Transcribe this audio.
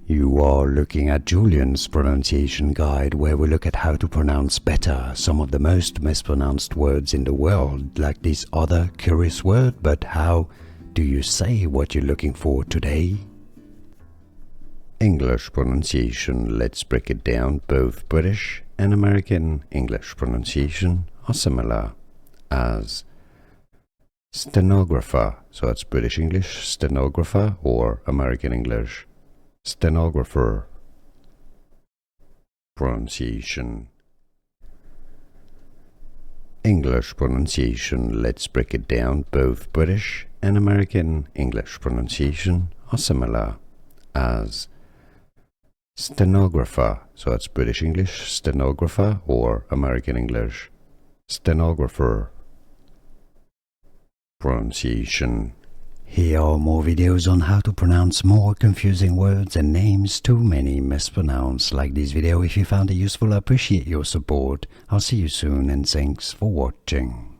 You are looking at Julian's pronunciation guide, where we look at how to pronounce better some of the most mispronounced words in the world, like this other curious word. But how do you say what you're looking for today? English pronunciation. Let's break it down. Both British and American English pronunciation are similar as stenographer. So that's British English stenographer, or American English stenographer. Pronunciation. English pronunciation. Let's break it down. Both British and American English pronunciation are similar as stenographer. So that's British English stenographer, or American English stenographer. Pronunciation. Here are more videos on how to pronounce more confusing words and names too many mispronounced. Like this video if you found it useful. I appreciate your support. I'll see you soon, and thanks for watching.